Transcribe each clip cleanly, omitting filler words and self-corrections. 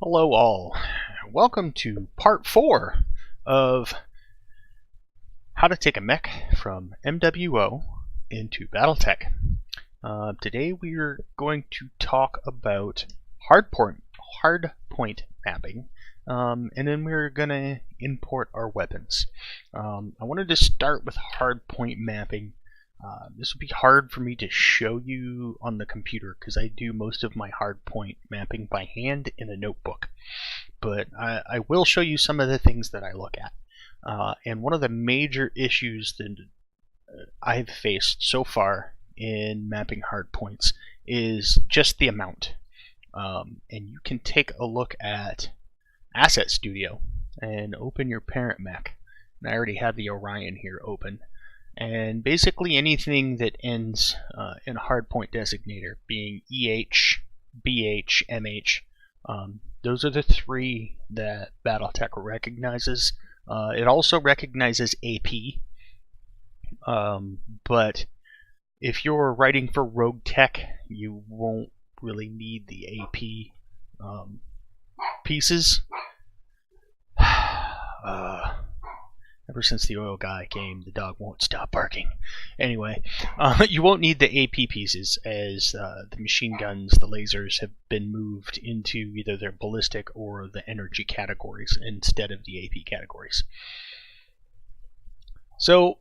Hello all, welcome to part 4 of how to take a mech from MWO into Battletech. Today we are going to talk about hardpoint mapping, and then we're going to import our weapons. I wanted to start with hardpoint mapping. This would be hard for me to show you on the computer because I do most of my hardpoint mapping by hand in a notebook. But I will show you some of the things that I look at. And one of the major issues that I've faced so far in mapping hardpoints is just the amount. And you can take a look at Asset Studio and open your parent mech. And I already have the Orion here open. And basically anything that ends in a hardpoint designator, being EH, BH, MH, those are the three that Battletech recognizes. It also recognizes AP, but if you're writing for Rogue Tech, you won't really need the AP pieces. Ever since the oil guy came, the dog won't stop barking. Anyway, you won't need the AP pieces as the machine guns, the lasers have been moved into either their ballistic or the energy categories instead of the AP categories. So,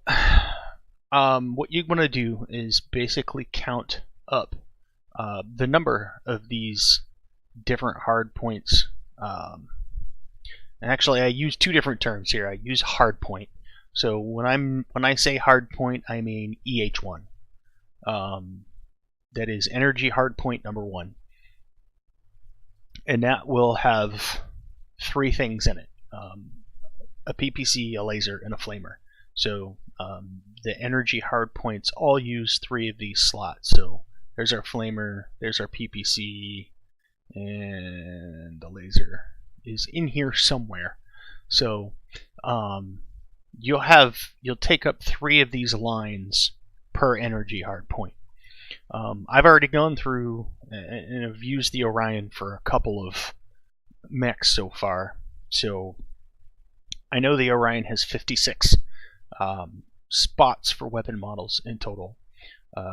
what you want to do is basically count up the number of these different hard points. Actually, I use two different terms here. I use hardpoint. So when I say hardpoint, I mean EH1. That is energy hardpoint number 1, and that will have three things in it: a PPC, a laser, and a flamer. So the energy hardpoints all use three of these slots. So there's our flamer, there's our PPC, and the laser is in here somewhere. So you'll take up three of these lines per energy hardpoint. I've already gone through and have used the Orion for a couple of mechs so far. So I know the Orion has 56 spots for weapon models in total,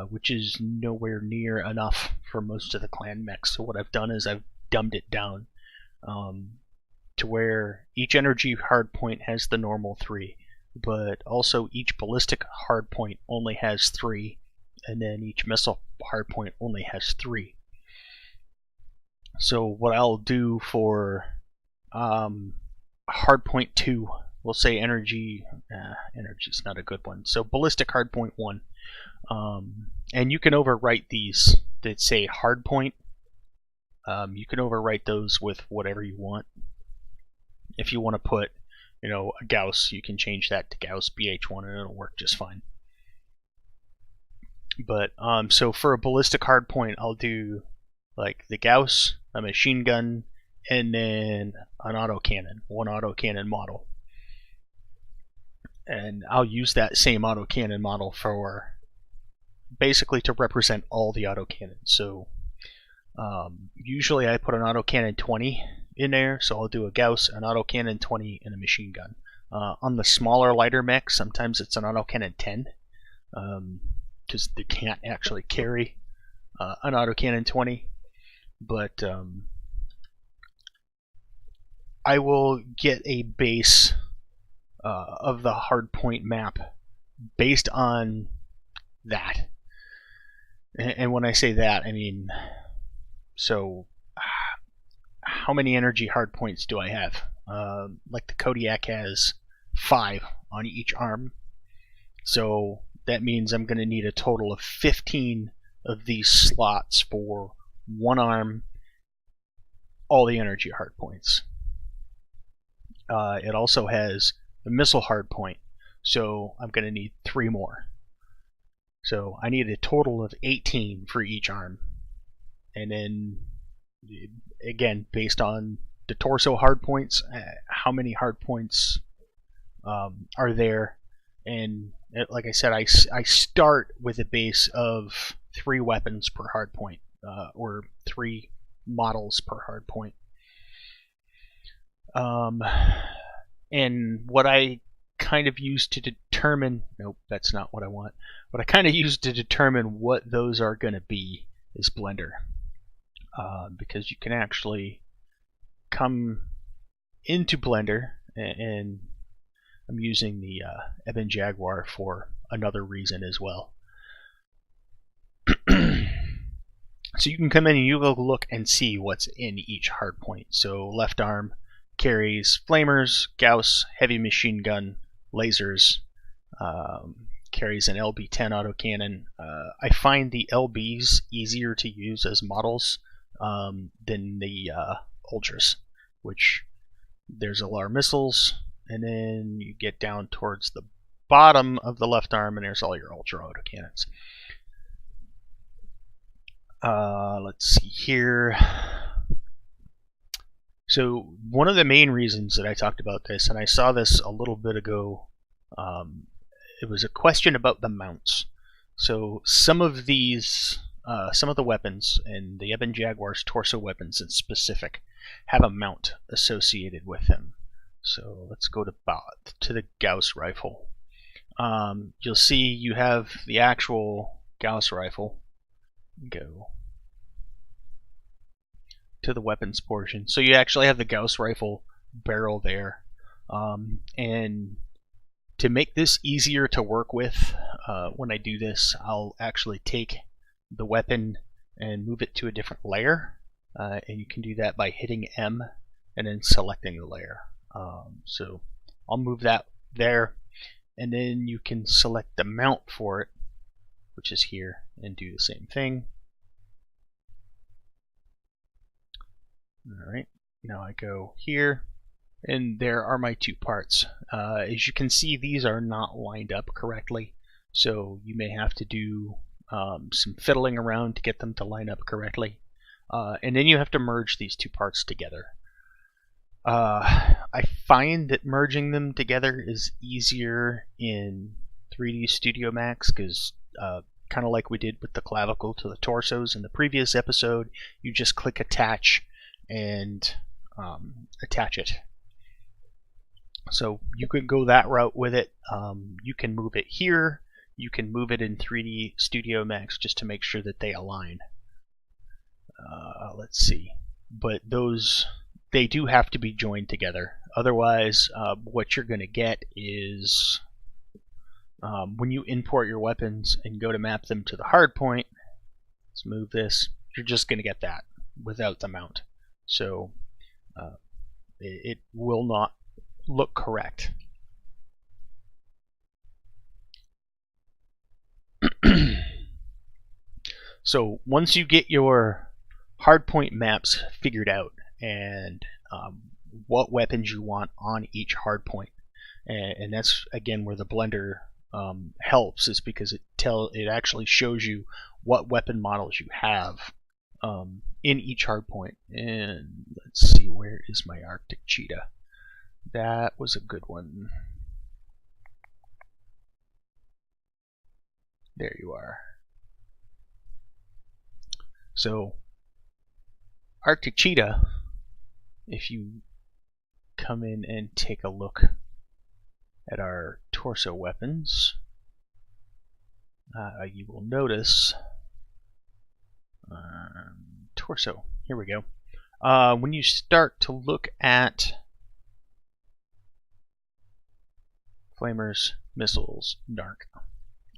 which is nowhere near enough for most of the clan mechs. So what I've done is I've dumbed it down to where each energy hardpoint has the normal 3, but also each ballistic hardpoint only has 3, and then each missile hardpoint only has 3. So what I'll do for hardpoint 2, we'll say energy's not a good one. So ballistic hardpoint 1, and you can overwrite these that say hardpoint. You can overwrite those with whatever you want. If you want to put, a Gauss, you can change that to Gauss BH1 and it'll work just fine. But so for a ballistic hardpoint, I'll do like the Gauss, a machine gun, and then an autocannon, one autocannon model. And I'll use that same autocannon model for basically to represent all the autocannons. So usually I put an autocannon 20 in there, so I'll do a Gauss, an autocannon 20, and a machine gun. On the smaller, lighter mech, sometimes it's an autocannon 10, because they can't actually carry an autocannon 20. But I will get a base of the hardpoint map based on that. And when I say that, I mean, so how many energy hardpoints do I have? Like the Kodiak has 5 on each arm. So that means I'm going to need a total of 15 of these slots for one arm, all the energy hardpoints. It also has the missile hardpoint, so I'm going to need 3 more. So I need a total of 18 for each arm. And then, again, based on the torso hardpoints, how many hardpoints are there? And like I said, I start with a base of 3 weapons per hardpoint, or 3 models per hardpoint. And what I kind of use to determine, nope, that's not what I want. What I kind of use to determine what those are going to be is Blender. Because you can actually come into Blender, and I'm using the Ebon Jaguar for another reason as well. So you can come in and you go look and see what's in each hardpoint. So left arm carries flamers, Gauss, heavy machine gun, lasers, carries an LB-10 autocannon. I find the LBs easier to use as models than the Ultras, which there's LR missiles, and then you get down towards the bottom of the left arm and there's all your Ultra autocannons. Let's see here. So one of the main reasons that I talked about this, and I saw this a little bit ago, it was a question about the mounts. So some of these, some of the weapons, and the Ebon Jaguar's torso weapons in specific, have a mount associated with them. So let's go to the Gauss rifle. You'll see you have the actual Gauss rifle. Go to the weapons portion. So you actually have the Gauss rifle barrel there. And to make this easier to work with, when I do this, I'll actually take the weapon and move it to a different layer. And you can do that by hitting M and then selecting the layer. So I'll move that there, and then you can select the mount for it, which is here, and do the same thing. Alright, now I go here, and there are my two parts. As you can see, these are not lined up correctly, so you may have to do some fiddling around to get them to line up correctly. And then you have to merge these two parts together. I find that merging them together is easier in 3D Studio Max because kind of like we did with the clavicle to the torsos in the previous episode, you just click attach and attach it. So you could go that route with it. You can move it here. You can move it in 3D Studio Max just to make sure that they align. Let's see. But those, they do have to be joined together. Otherwise, what you're going to get is when you import your weapons and go to map them to the hardpoint, let's move this, you're just going to get that without the mount. So it will not look correct. So once you get your hardpoint maps figured out and what weapons you want on each hardpoint, and that's again where the Blender helps, is because it actually shows you what weapon models you have in each hardpoint. And let's see, where is my Arctic Cheetah? That was a good one. There you are. So Arctic Cheetah, if you come in and take a look at our torso weapons, you will notice torso, here we go. When you start to look at flamers, missiles, dark,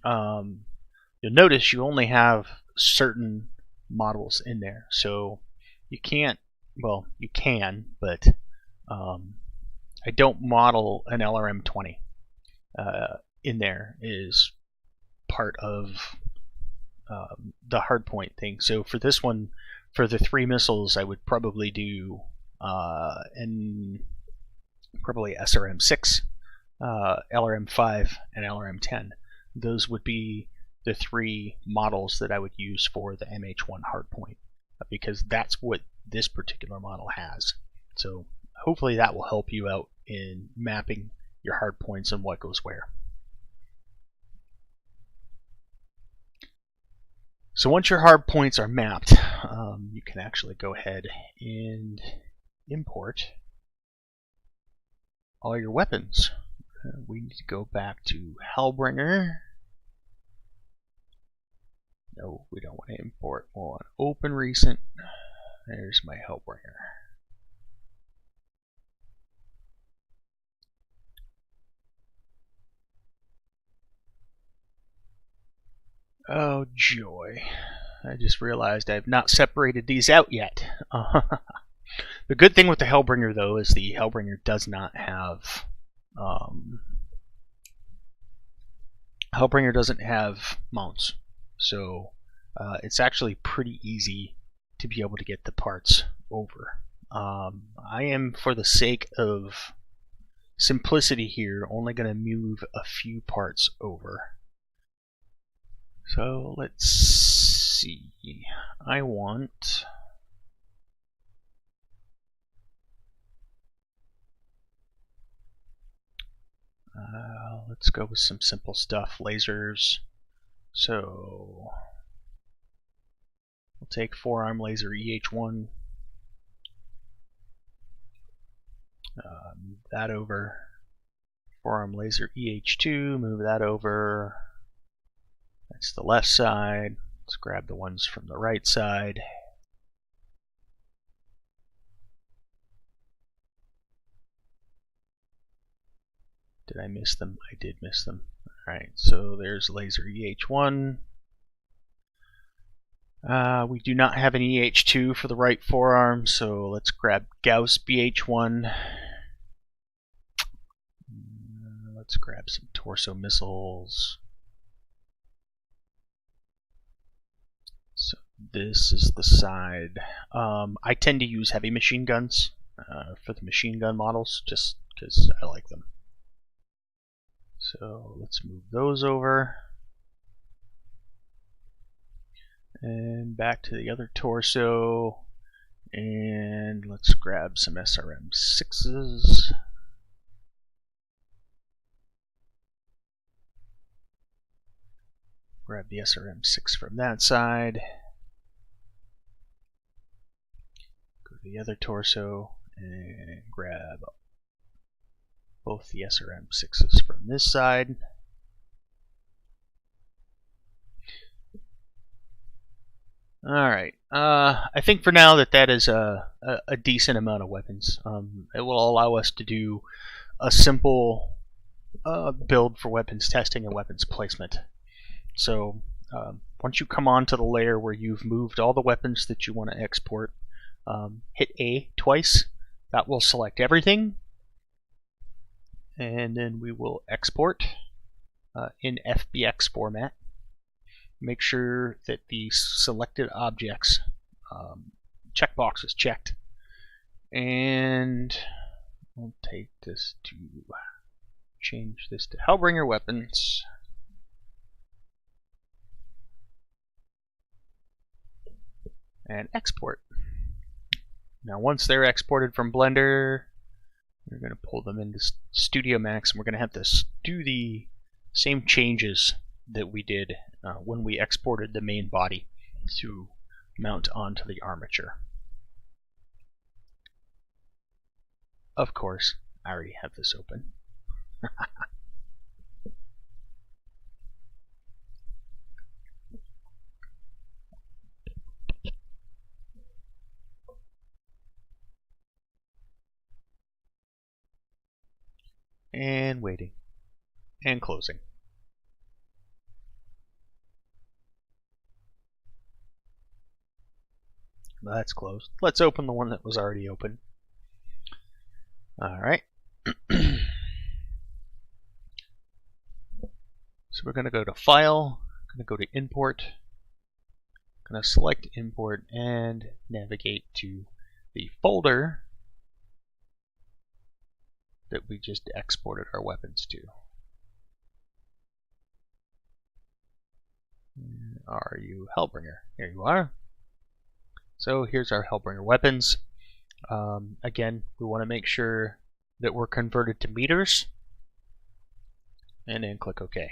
you'll notice you only have certain models in there. So you can't, well, you can, but I don't model an LRM-20 in there is part of the hardpoint thing. So for this one, for the 3 missiles, I would probably do probably SRM-6, LRM-5, and LRM-10. Those would be the 3 models that I would use for the MH1 hardpoint, because that's what this particular model has. So hopefully that will help you out in mapping your hardpoints and what goes where. So once your hardpoints are mapped, you can actually go ahead and import all your weapons. We need to go back to Hellbringer. No, we don't want to import. We'll want to open recent. There's my Hellbringer. Oh joy. I just realized I've not separated these out yet. The good thing with the Hellbringer, though, is the Hellbringer does not have... Hellbringer doesn't have mounts. So it's actually pretty easy to be able to get the parts over. I am, for the sake of simplicity here, only going to move a few parts over. So let's see. I want... let's go with some simple stuff. Lasers. So we'll take forearm laser EH1. Move that over. Forearm laser EH2. Move that over. That's the left side. Let's grab the ones from the right side. Did I miss them? I did miss them. Alright, so there's laser EH1. We do not have an EH2 for the right forearm, so let's grab Gauss BH1. Let's grab some torso missiles. So this is the side. I tend to use heavy machine guns for the machine gun models, just because I like them. So let's move those over. And back to the other torso. And let's grab some SRM6s. Grab the SRM6 from that side. Go to the other torso and grab both the SRM6s from this side. Alright, I think for now that is a decent amount of weapons. It will allow us to do a simple build for weapons testing and weapons placement. So once you come onto the layer where you've moved all the weapons that you want to export, hit A twice. That will select everything. And then we will export in FBX format. Make sure that the selected objects checkbox is checked. And we'll take this to change this to Hellbringer weapons. And export. Now once they're exported from Blender, we're going to pull them into Studio Max, and we're going to have to do the same changes that we did when we exported the main body to mount onto the armature. Of course, I already have this open. And waiting. And closing. That's closed. Let's open the one that was already open. Alright. So we're going to go to File, going to go to Import, going to select Import and navigate to the folder that we just exported our weapons to. Are you Hellbringer? Here you are. So here's our Hellbringer weapons. Again, we want to make sure that we're converted to meters, and then click OK.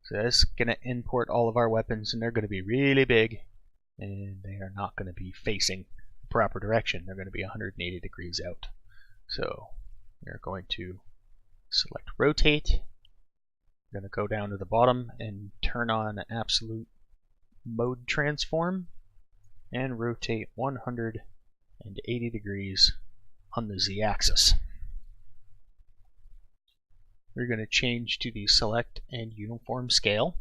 So that's going to import all of our weapons, and they're going to be really big, and they are not going to be facing the proper direction. They're going to be 180 degrees out. So We're going to select rotate. We're going to go down to the bottom and turn on absolute mode transform and rotate 180 degrees on the Z-axis. We're going to change to the select and uniform scale.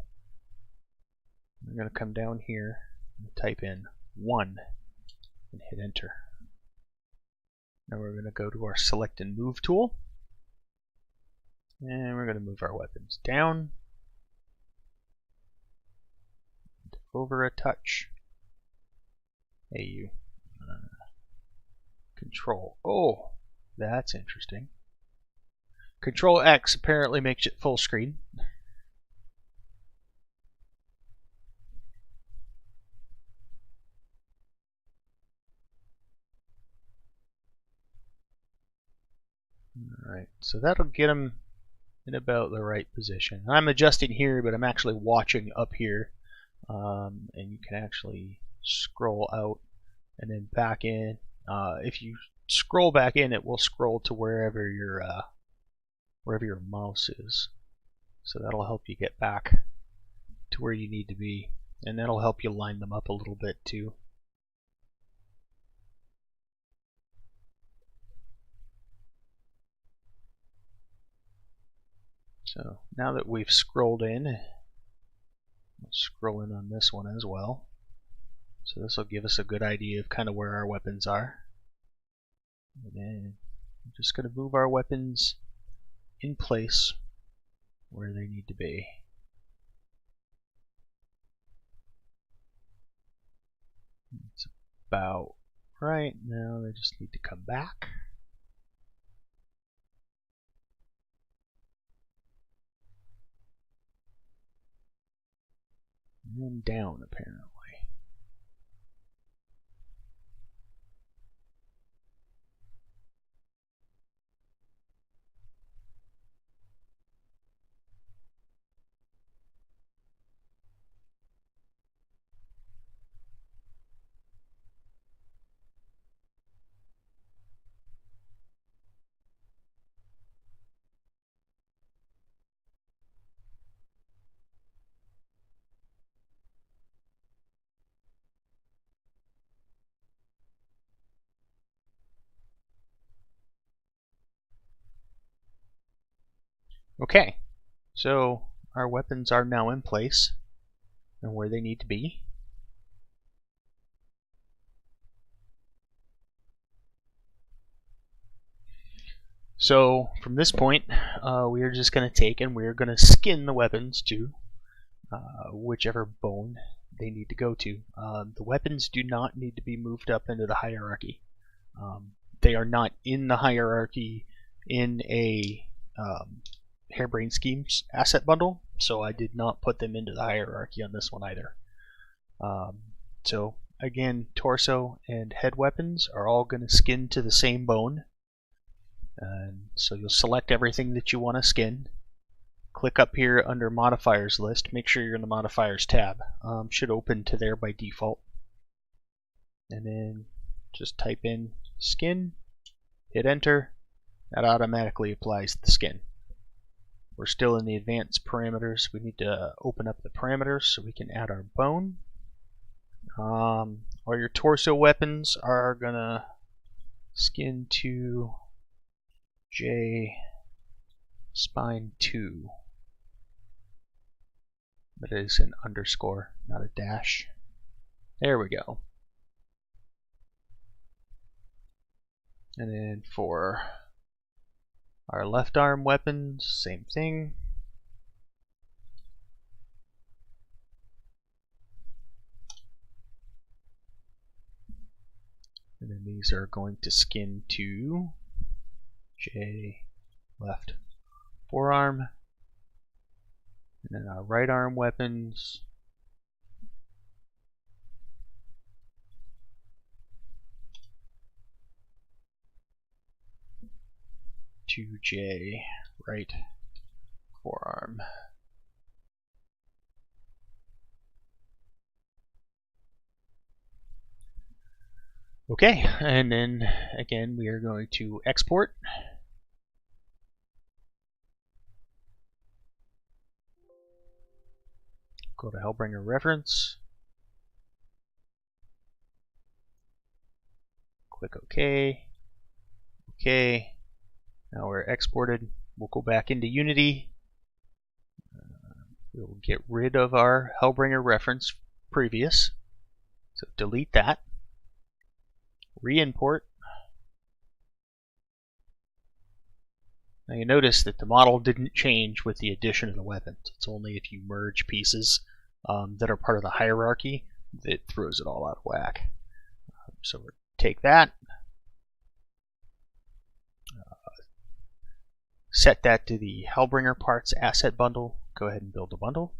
We're going to come down here and type in 1 and hit enter. Now we're going to go to our select and move tool, and we're going to move our weapons down, over a touch, AU, control. Oh, that's interesting. Control X apparently makes it full screen. Alright, so that'll get them in about the right position. I'm adjusting here, but I'm actually watching up here. And you can actually scroll out and then back in. If you scroll back in, it will scroll to wherever your mouse is. So that'll help you get back to where you need to be, and that'll help you line them up a little bit too. So now that we've scrolled in, let's scroll in on this one as well. So this will give us a good idea of kind of where our weapons are. And then I'm just going to move our weapons in place where they need to be. It's about right. Now they just need to come back. And then down, apparently. Okay, so our weapons are now in place and where they need to be. So from this point, we are just going to take and we're going to skin the weapons to whichever bone they need to go to. The weapons do not need to be moved up into the hierarchy. They are not in the hierarchy in a Harebrained Schemes asset bundle, so I did not put them into the hierarchy on this one either. So again, torso and head weapons are all going to skin to the same bone. And so you'll select everything that you want to skin. Click up here under modifiers list. Make sure you're in the modifiers tab. Should open to there by default. And then just type in skin, hit enter. That automatically applies the skin. We're still in the advanced parameters. We need to open up the parameters so we can add our bone. All your torso weapons are gonna skin to J spine 2. That is an underscore, not a dash. There we go. And then for our left arm weapons, same thing. And then these are going to skin to J left forearm. And then our right arm weapons. To J right forearm. Okay, and then again we are going to export. Go to Hellbringer reference. Click OK. OK. Now we're exported. We'll go back into Unity. We'll get rid of our Hellbringer reference previous. So delete that. Re-import. Now you notice that the model didn't change with the addition of the weapons. It's only if you merge pieces that are part of the hierarchy that throws it all out of whack. So we'll take that, set that to the Hellbringer parts asset bundle. Go ahead and build a bundle.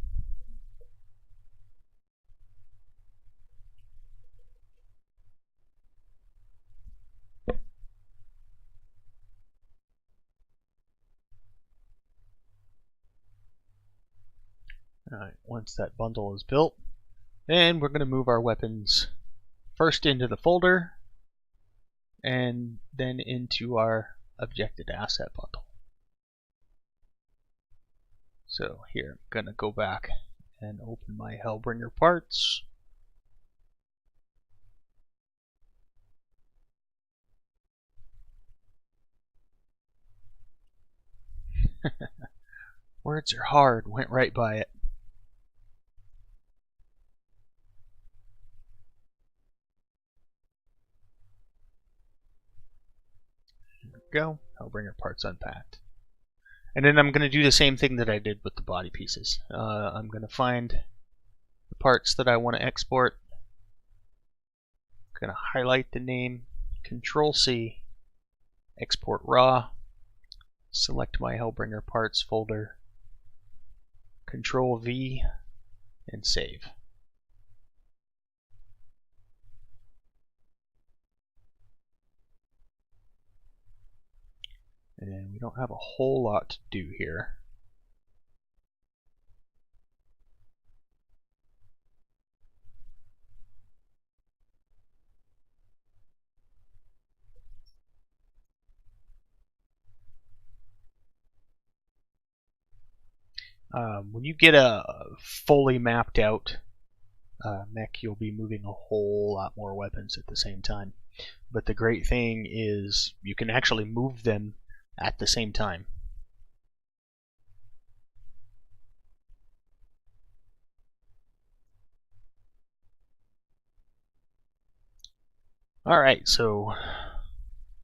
Alright, once that bundle is built, then we're going to move our weapons first into the folder and then into our objected asset bundle. So here, I'm going to go back and open my Hellbringer parts. Words are hard, went right by it. There we go, Hellbringer parts unpacked. And then I'm going to do the same thing that I did with the body pieces. I'm going to find the parts that I want to export. I'm going to highlight the name, Control-C, export raw, select my Hellbringer parts folder, Control-V, and save. And we don't have a whole lot to do here. When you get a fully mapped out mech, you'll be moving a whole lot more weapons at the same time. But the great thing is you can actually move them at the same time. Alright, so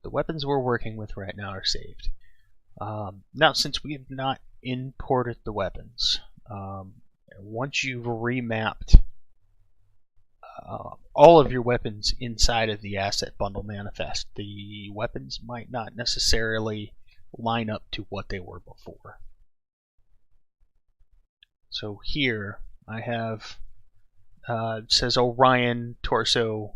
the weapons we're working with right now are saved. Now, since we have not imported the weapons, once you've remapped all of your weapons inside of the asset bundle manifest, the weapons might not necessarily line up to what they were before. So here I have it says Orion Torso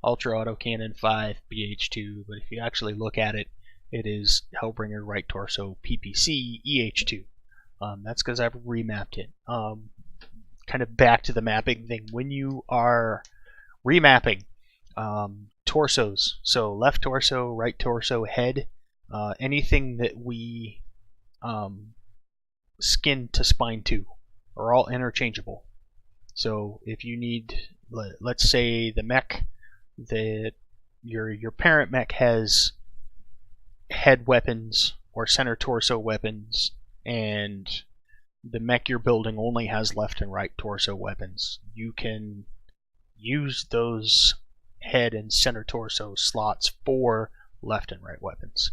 Ultra Autocannon 5 BH2, but if you actually look at it, it is Hellbringer Right Torso PPC EH2. That's because I've remapped it. Kind of back to the mapping thing. When you are remapping torsos, so left torso, right torso, head, anything that we skin to spine to are all interchangeable. So if you need, let's say the mech that your parent mech has head weapons or center torso weapons, and the mech you're building only has left and right torso weapons, you can use those head and center torso slots for left and right weapons.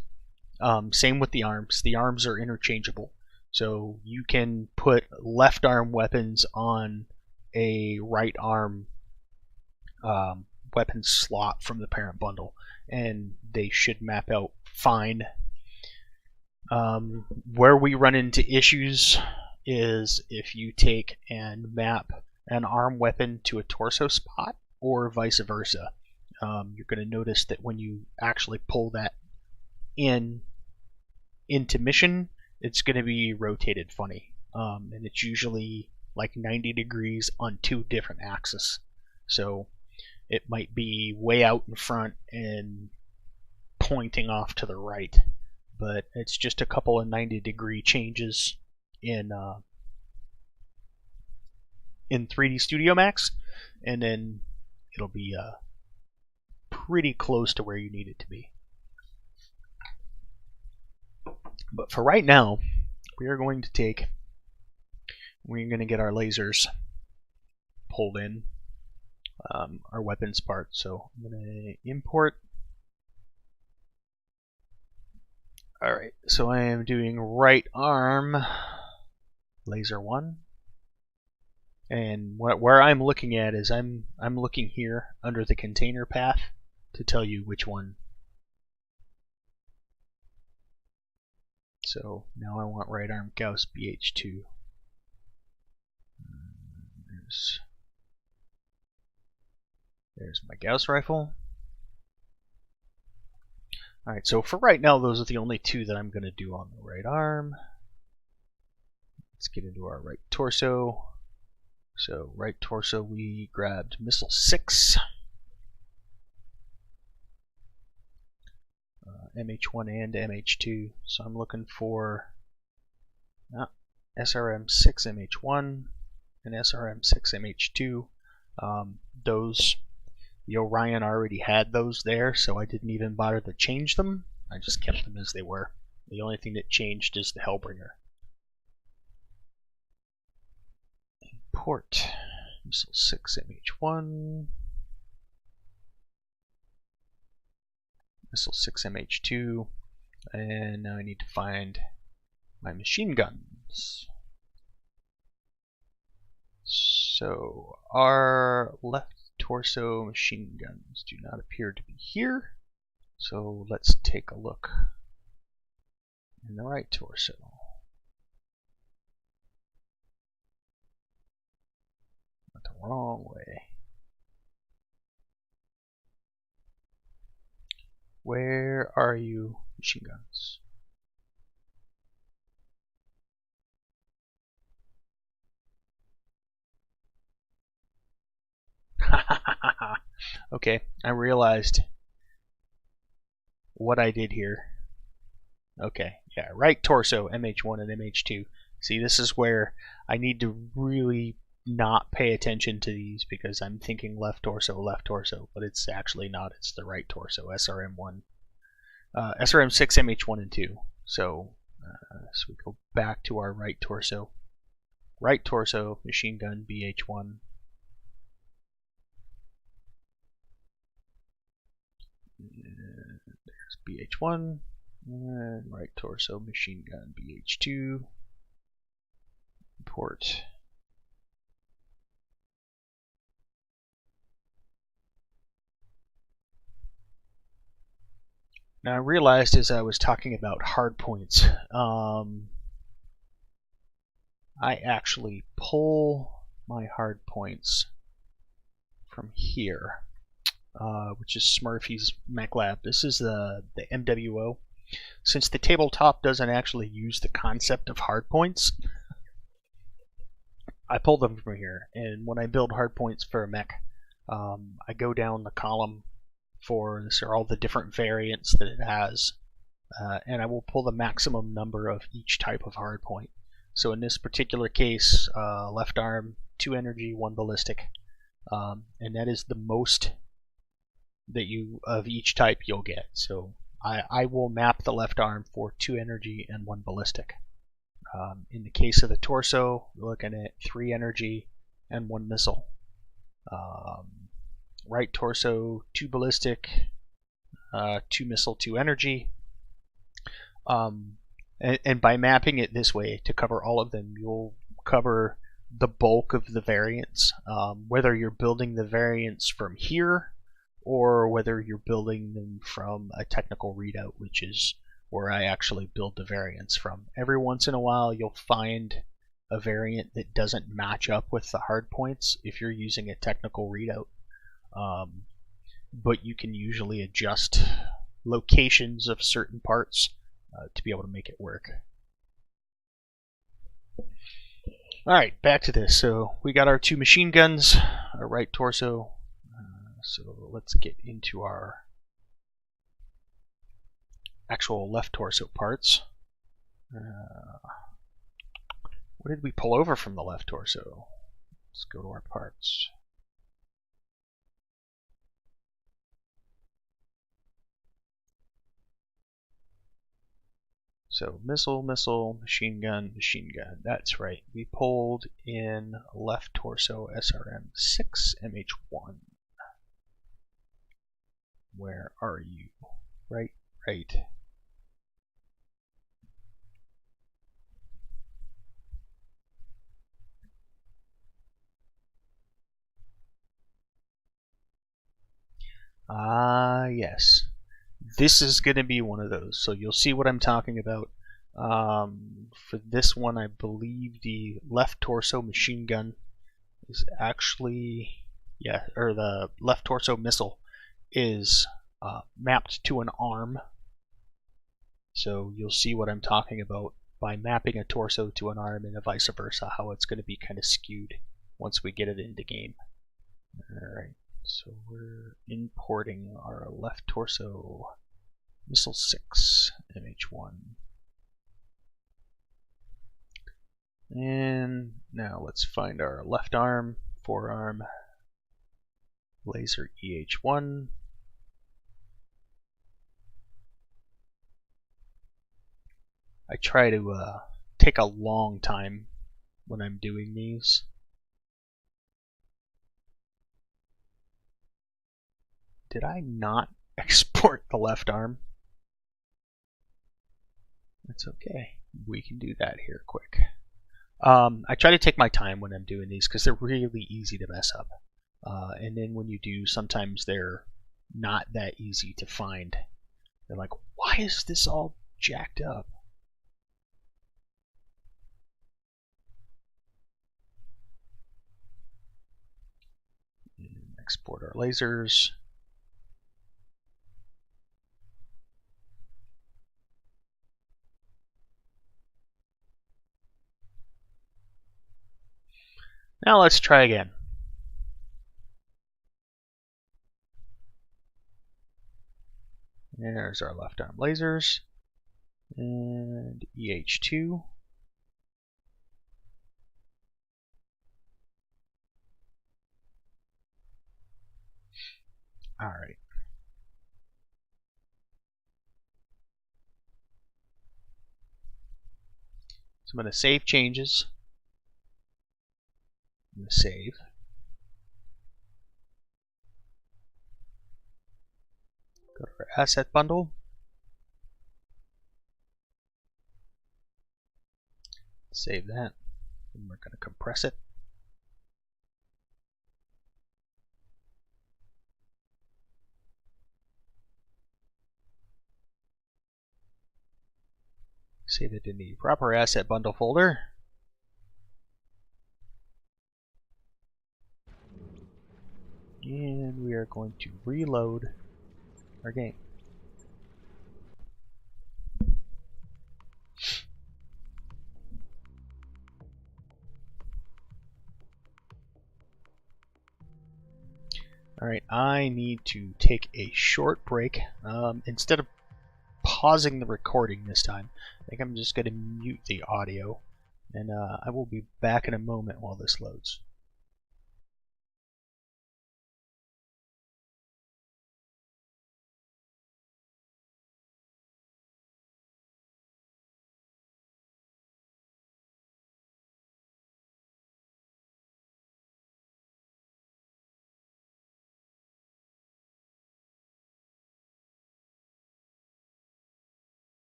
Same with the arms. The arms are interchangeable. So you can put left arm weapons on a right arm weapons slot from the parent bundle, and they should map out fine. Where we run into issues is if you take and map an arm weapon to a torso spot, or vice versa. You're going to notice that when you actually pull that into mission, it's going to be rotated funny, and it's usually like 90 degrees on two different axes. So it might be way out in front and pointing off to the right, but it's just a couple of 90-degree changes in in 3D Studio Max, and then it'll be pretty close to where you need it to be. But for right now, we're going to get our lasers pulled in, our weapons part. So I'm going to import. Alright, so I am doing right arm laser 1. And where I'm looking at is I'm looking here under the container path to tell you which one. So now I want right arm Gauss BH2. There's my Gauss rifle. Alright, so for right now, those are the only two that I'm going to do on the right arm. Let's get into our right torso. So right torso, we grabbed missile 6. MH1 and MH2. So I'm looking for SRM6 MH1 and SRM6 MH2. The Orion already had those there, so I didn't even bother to change them. I just kept them as they were. The only thing that changed is the Hellbringer. Import missile 6 MH1. Missile 6 MH2, and now I need to find my machine guns. So our left torso machine guns do not appear to be here, so let's take a look in the right torso. Went the wrong way. Where are you, machine guns? Okay, I realized what I did here. Okay, yeah, right torso, MH1 and MH2. See, this is where I need to really not pay attention to these because I'm thinking left torso, but it's actually not. It's the right torso, SRM1, SRM6, MH1 and 2. So we go back to our right torso, machine gun BH1. There's BH1, and right torso, machine gun BH2. Import. Now I realized as I was talking about hard points, I actually pull my hard points from here, which is Smurfy's Mech Lab. This is the MWO. Since the tabletop doesn't actually use the concept of hard points, I pull them from here. And when I build hard points for a mech, I go down the column for this are all the different variants that it has, and I will pull the maximum number of each type of hard point. So in this particular case, left arm 2 energy, 1 ballistic, and that is the most that you of each type you'll get. So I will map the left arm for 2 energy and 1 ballistic. In the case of the torso, we're looking at 3 energy and 1 missile. Right torso, 2 ballistic, 2 missile, 2 energy. And by mapping it this way to cover all of them, you'll cover the bulk of the variants, whether you're building the variants from here or whether you're building them from a technical readout, which is where I actually build the variants from. Every once in a while you'll find a variant that doesn't match up with the hard points if you're using a technical readout. But you can usually adjust locations of certain parts to be able to make it work. Alright, back to this. So we got our 2 machine guns, our right torso. So let's get into our actual left torso parts. What did we pull over from the left torso? Let's go to our parts. So missile, missile, machine gun, machine gun. That's right. We pulled in left torso SRM-6 MH1. Where are you? Right. Ah, yes. This is going to be one of those. So you'll see what I'm talking about. For this one, I believe the left torso machine gun is actually, yeah, or the left torso missile is mapped to an arm. So you'll see what I'm talking about by mapping a torso to an arm and vice versa, how it's going to be kind of skewed once we get it into game. Alright, so we're importing our left torso missile 6 MH1. And now let's find our left arm, forearm, laser EH1. I try to take a long time when I'm doing these. Did I not export the left arm? That's okay. We can do that here quick. I try to take my time when I'm doing these because they're really easy to mess up. And then when you do, sometimes they're not that easy to find. They're like, why is this all jacked up? And export our lasers. Now let's try again. There's our left arm lasers. And EH2. Alright. So I'm going to save changes. I'm going to save. Go to our asset bundle. Save that. And we're going to compress it. Save it in the proper asset bundle folder. And we are going to reload our game. Alright, I need to take a short break. Instead of pausing the recording this time, I think I'm just going to mute the audio. And I will be back in a moment while this loads.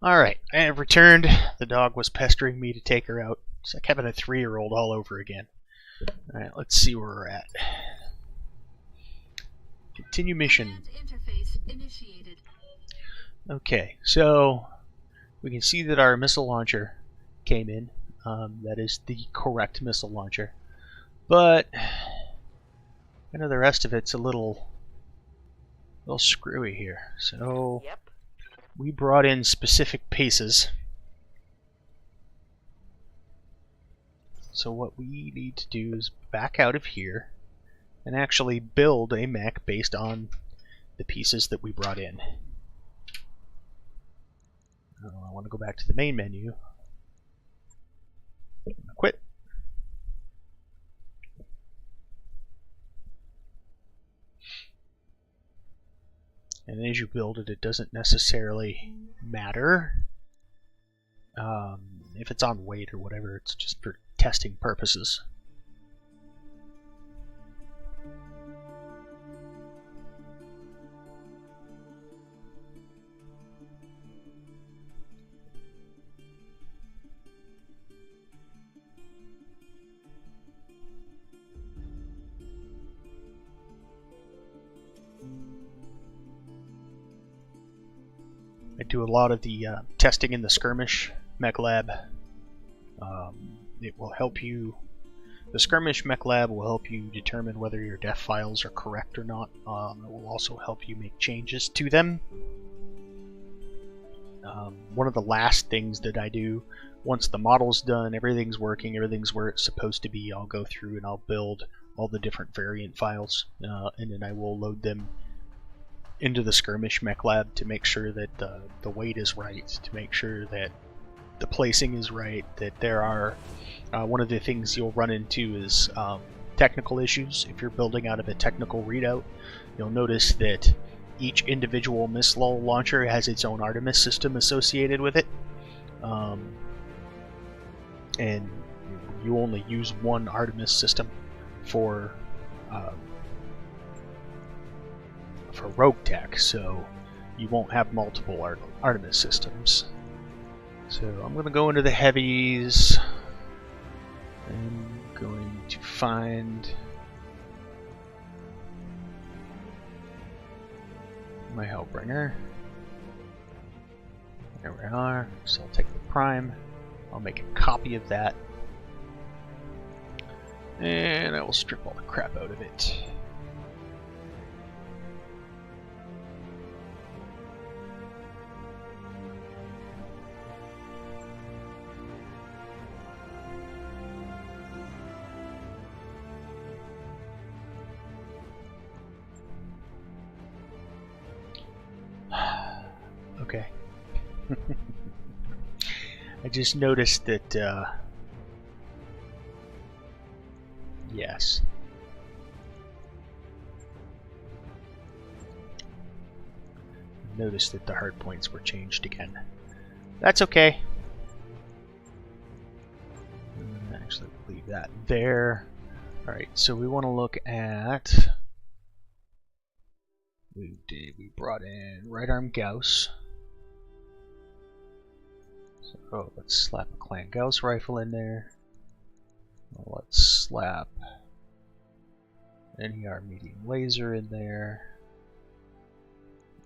Alright, I have returned. The dog was pestering me to take her out. It's like having a 3-year-old all over again. Alright, let's see where we're at. Continue mission. Okay, so we can see that our missile launcher came in. That is the correct missile launcher. But I know the rest of it's a little screwy here. So we brought in specific pieces. So what we need to do is back out of here and actually build a mech based on the pieces that we brought in. I want to go back to the main menu. Quit. And as you build it, it doesn't necessarily matter if it's on weight or whatever. It's just for testing purposes. I do a lot of the testing in the skirmish mech lab. It will help you. The skirmish mech lab will help you determine whether your def files are correct or not. It will also help you make changes to them. One of the last things that I do, once the model's done, everything's working, everything's where it's supposed to be, I'll go through and I'll build all the different variant files, and then I will load them into the skirmish mech lab to make sure that the weight is right, to make sure that the placing is right, that there are one of the things you'll run into is technical issues. If you're building out of a technical readout, you'll notice that each individual missile launcher has its own Artemis system associated with it, and you only use one Artemis system for rogue tech, so you won't have multiple Artemis systems. So I'm going to go into the heavies. I'm going to find my Hellbringer. There we are. So I'll take the prime. I'll make a copy of that. And I will strip all the crap out of it. Okay. I just noticed that, yes. I noticed that the hard points were changed again. That's okay. Actually, leave that there. Alright, so we want to look at... We brought in right arm Gauss. So let's slap a Clan Gauss rifle in there. Let's slap an ER medium laser in there.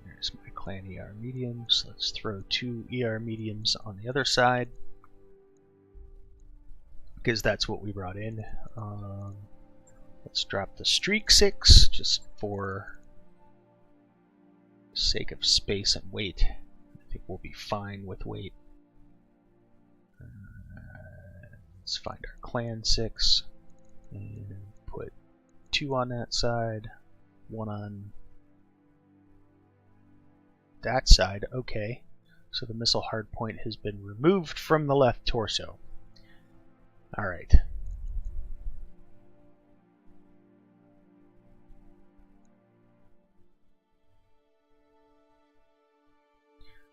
There's my Clan ER mediums. Let's throw 2 ER mediums on the other side, because that's what we brought in. Let's drop the Streak 6 just for the sake of space and weight. I think we'll be fine with weight. Let's find our Clan 6 and put 2 on that side, 1 on that side. Okay, so the missile hardpoint has been removed from the left torso. Alright.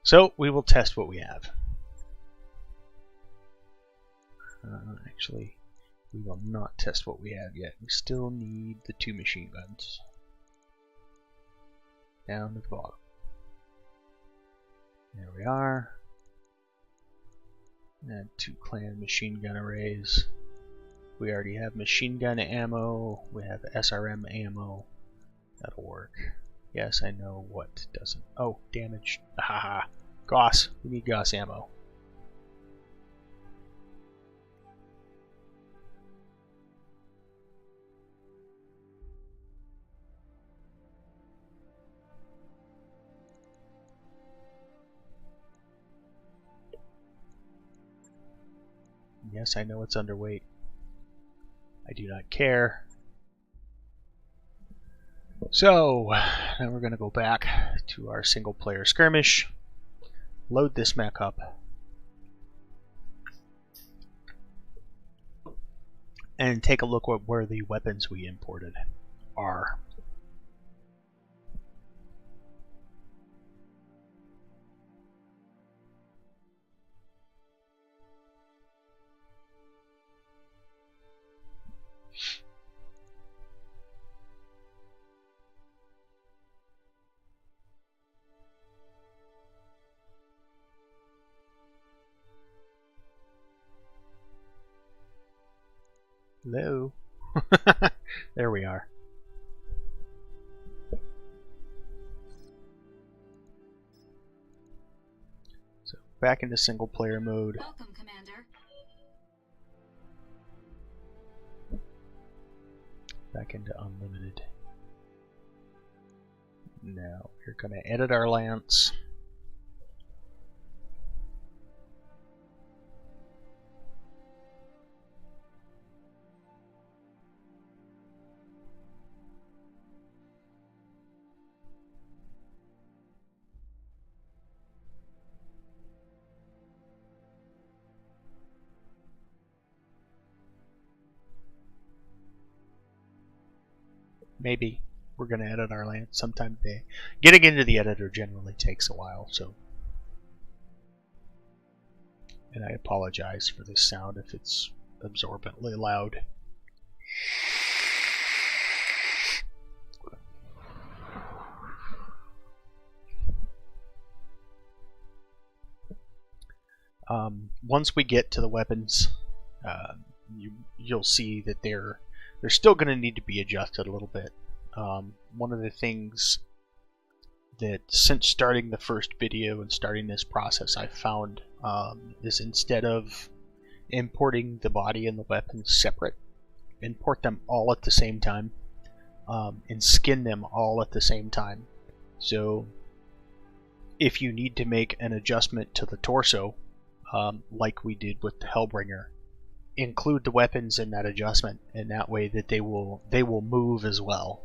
So we will test what we have. Actually, we will not test what we have yet. We still need the 2 machine guns. Down at the bottom. There we are. And 2 clan machine gun arrays. We already have machine gun ammo. We have SRM ammo. That'll work. Yes, I know what doesn't. Oh, damage. Haha. Gauss. We need Gauss ammo. Yes, I know it's underweight. I do not care. So, now we're going to go back to our single player skirmish, load this mech up, and take a look at where the weapons we imported are. Hello. There we are. So back into single player mode. Welcome, Commander. Back into unlimited. Now we're going to edit our lance. Maybe we're going to edit our lance sometime today. Getting into the editor generally takes a while, so. And I apologize for this sound if it's absorbently loud. Once we get to the weapons, you'll see that they're still going to need to be adjusted a little bit. One of the things that since starting the first video and starting this process I found is instead of importing the body and the weapons separate, import them all at the same time and skin them all at the same time. So if you need to make an adjustment to the torso, like we did with the Hellbringer, include the weapons in that adjustment, and that way that they will move as well.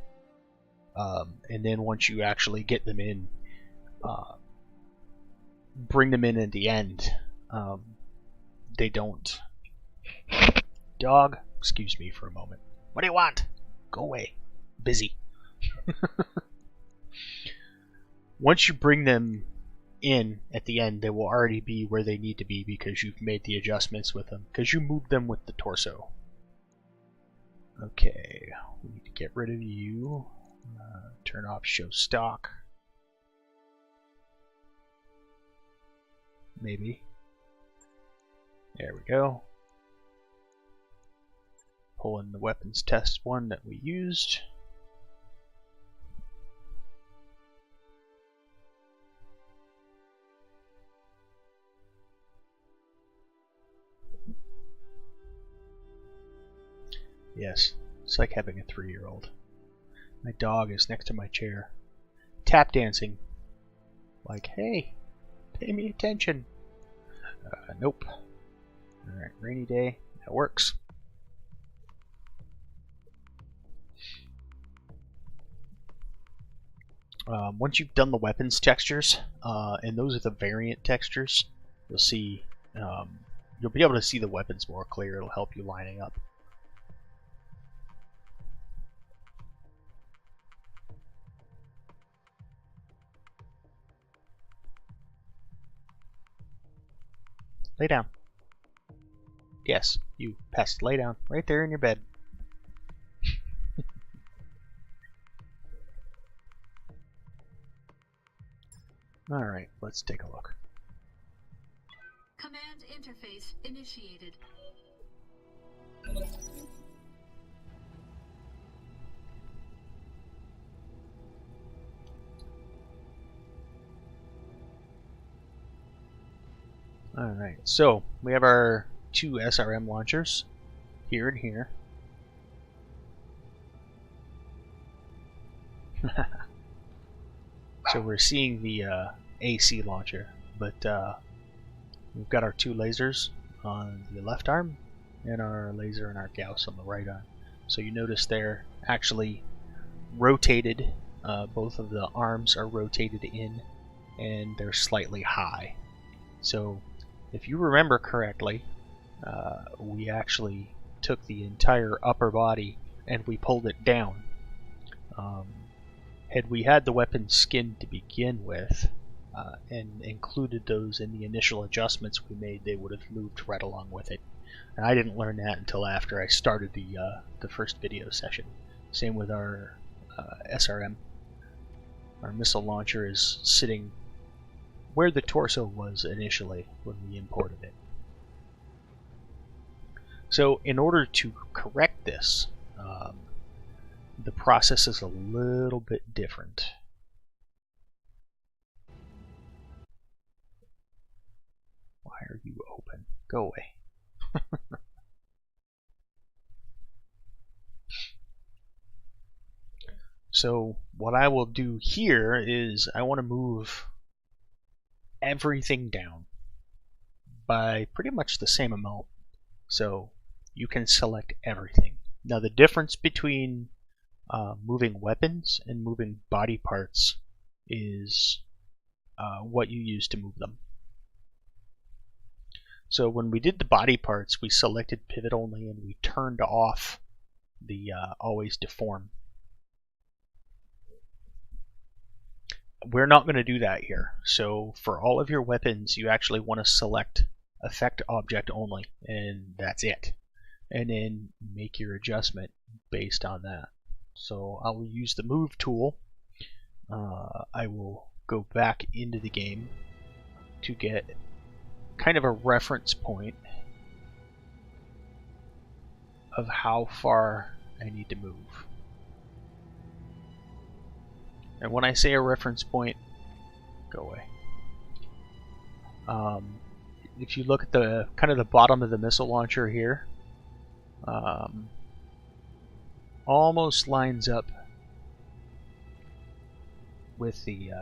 And then once you actually get them in, bring them in at the end. They don't. Dog, excuse me for a moment. What do you want? Go away. Busy. Once you bring them in at the end, they will already be where they need to be because you've made the adjustments with them, because you moved them with the torso. Okay, we need to get rid of you. Turn off show stock. Maybe. There we go. Pull in the weapons test one that we used. Yes, it's like having a 3-year-old. My dog is next to my chair, tap dancing. Like, hey, pay me attention. Nope. Alright, rainy day. That works. Once you've done the weapons textures, and those are the variant textures, you'll see, you'll be able to see the weapons more clear. It'll help you lining up. Lay down. Yes, you pest. Lay down. Right there in your bed. Alright, let's take a look. Command interface initiated. Alright, so we have our two SRM launchers here and here. So we're seeing the AC launcher, but we've got our two lasers on the left arm and our laser and our Gauss on the right arm. So you notice they're actually rotated. Both of the arms are rotated in, and they're slightly high. So if you remember correctly, we actually took the entire upper body and we pulled it down. Had we had the weapon skinned to begin with, and included those in the initial adjustments we made, they would have moved right along with it. And I didn't learn that until after I started the first video session. Same with our SRM. Our missile launcher is sitting where the torso was initially when we imported it. So in order to correct this, the process is a little bit different. Why are you open? Go away. So what I will do here is I want to move everything down by pretty much the same amount. So you can select everything. Now the difference between moving weapons and moving body parts is what you use to move them. So when we did the body parts, we selected pivot only and we turned off the always deform. We're not going to do that here. So for all of your weapons, you actually want to select effect object only, and that's it. And then make your adjustment based on that. So I will use the move tool. I will go back into the game to get kind of a reference point of how far I need to move. And when I say a reference point, go away. If you look at the kind of the bottom of the missile launcher here, almost lines up with the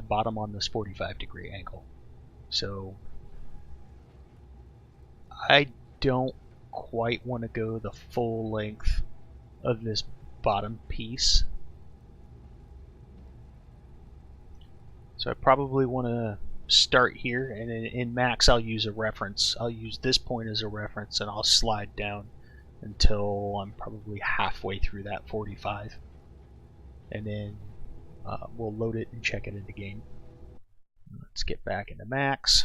bottom on this 45-degree angle. So I don't quite want to go the full length of this bottom piece. So I probably want to start here, and in max I'll use a reference. I'll use this point as a reference, and I'll slide down until I'm probably halfway through that 45. And then we'll load it and check it in the game. Let's get back into max.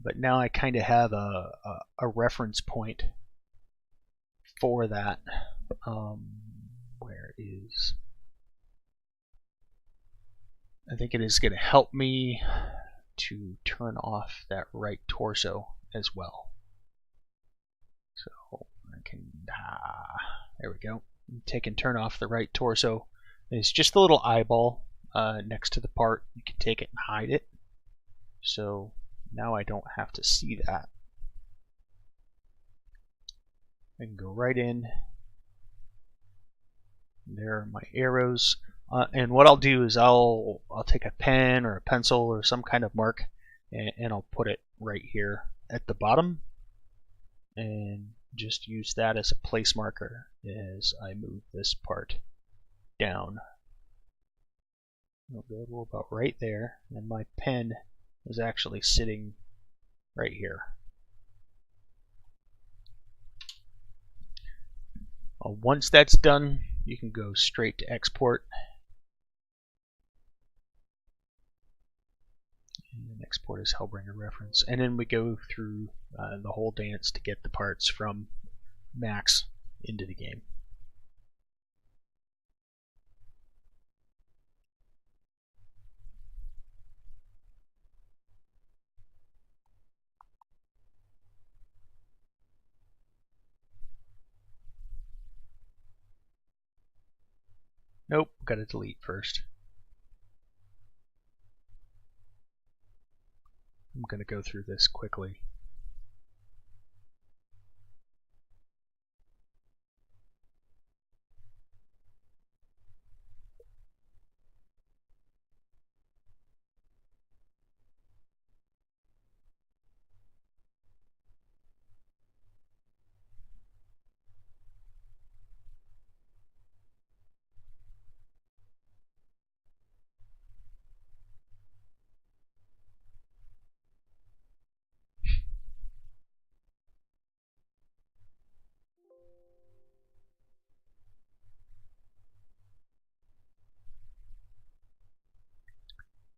But now I kind of have a reference point for that. Where is... I think it is going to help me to turn off that right torso as well. So I can, there we go. Take and turn off the right torso. It's just a little eyeball next to the part. You can take it and hide it. So now I don't have to see that. I can go right in. There are my arrows. And what I'll do is I'll take a pen or a pencil or some kind of mark, and I'll put it right here at the bottom, and just use that as a place marker as I move this part down. We're about right there, and my pen is actually sitting right here. Once that's done, you can go straight to export. And export as Hellbringer reference. And then we go through the whole dance to get the parts from max into the game. Nope, gotta delete first. I'm gonna go through this quickly.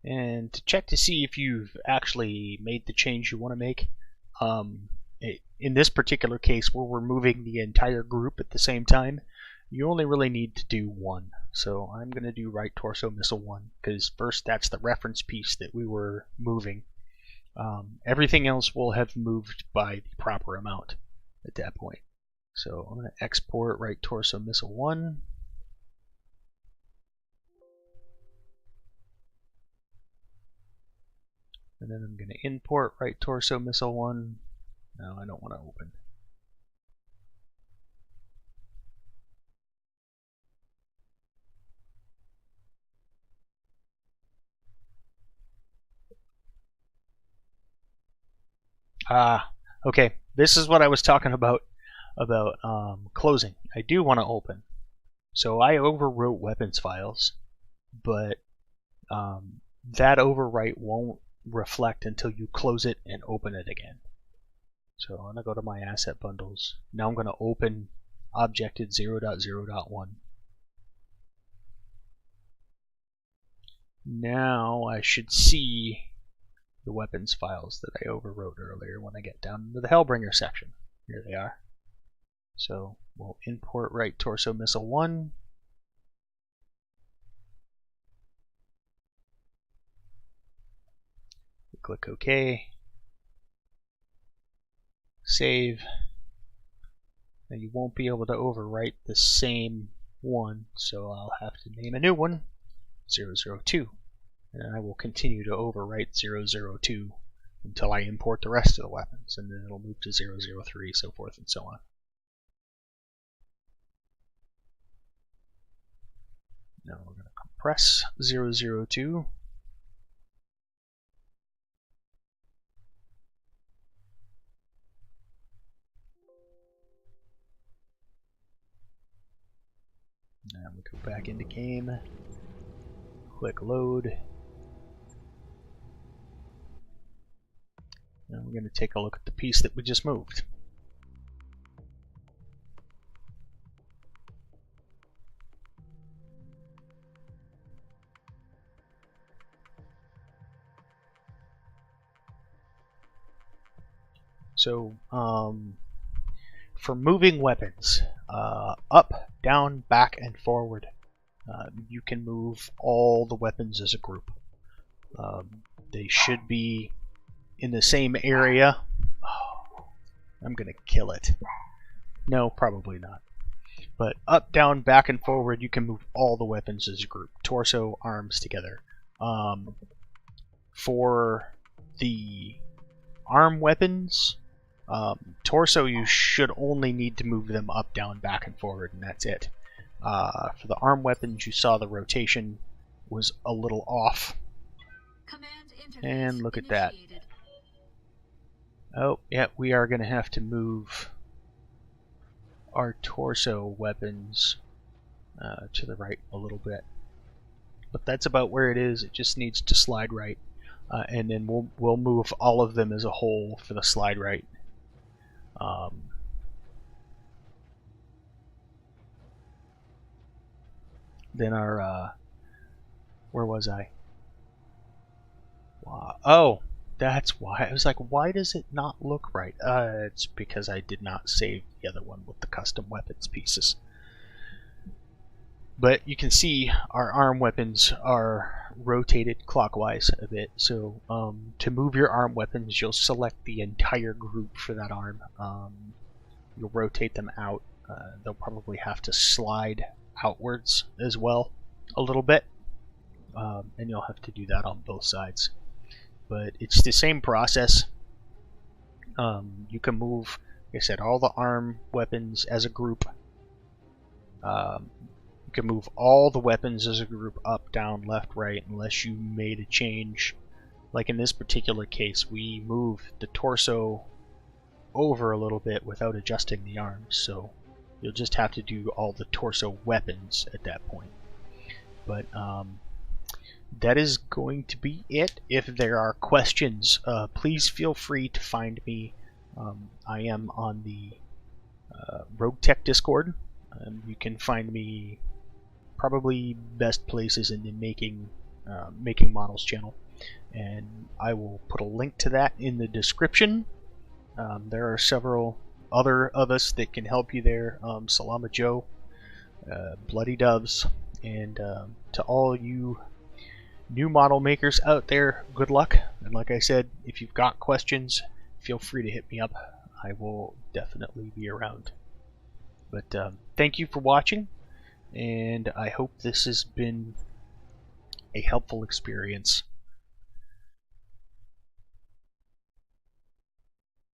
And to check to see if you've actually made the change you want to make, in this particular case where we're moving the entire group at the same time, you only really need to do one. So I'm going to do right torso missile 1, because first that's the reference piece that we were moving. Everything else will have moved by the proper amount at that point. So I'm going to export right torso missile 1. And then I'm going to import right torso missile 1. No, I don't want to open. Okay. This is what I was talking about closing. I do want to open. So I overwrote weapons files, but that overwrite won't reflect until you close it and open it again. So I'm going to go to my asset bundles. Now I'm going to open objected 0.0.1. Now I should see the weapons files that I overwrote earlier when I get down into the Hellbringer section. Here they are. So we'll import right torso missile 1. Click OK. Save. Now you won't be able to overwrite the same one, so I'll have to name a new one, 002. And I will continue to overwrite 002 until I import the rest of the weapons, and then it'll move to 003, so forth and so on. Now we're going to compress 002. Now we go back into game, click load. Now we're going to take a look at the piece that we just moved. So, for moving weapons, up, down, back, and forward, you can move all the weapons as a group. They should be in the same area. Oh, I'm gonna kill it. No, probably not. But up, down, back, and forward, you can move all the weapons as a group. Torso, arms together. For the arm weapons, torso, you should only need to move them up, down, back, and forward, and that's it. For the arm weapons, you saw the rotation was a little off. And look at that. Oh, yeah, we are going to have to move our torso weapons to the right a little bit. But that's about where it is. It just needs to slide right. And then we'll move all of them as a whole for the slide right. Then our, where was I? Oh, that's why. I was like, why does it not look right? It's because I did not save the other one with the custom weapons pieces. But you can see our arm weapons are rotated clockwise a bit. So to move your arm weapons, you'll select the entire group for that arm. You'll rotate them out. They'll probably have to slide outwards as well. a little bit, and you'll have to do that on both sides. But it's the same process. You can move, like I said, all the arm weapons as a group. You can move all the weapons as a group up, down, left, right, unless you made a change. Like in this particular case, we moved the torso over a little bit without adjusting the arms, so you'll just have to do all the torso weapons at that point. But that is going to be it. If there are questions, please feel free to find me. I am on the Rogue Tech Discord. You can find me probably best places in the making models channel, and I will put a link to that in the description. There are several other of us that can help you there. Salama Joe, Bloody Doves, and to all you new model makers out there, good luck. And like I said, if you've got questions, feel free to hit me up. I will definitely be around. But thank you for watching, and I hope this has been a helpful experience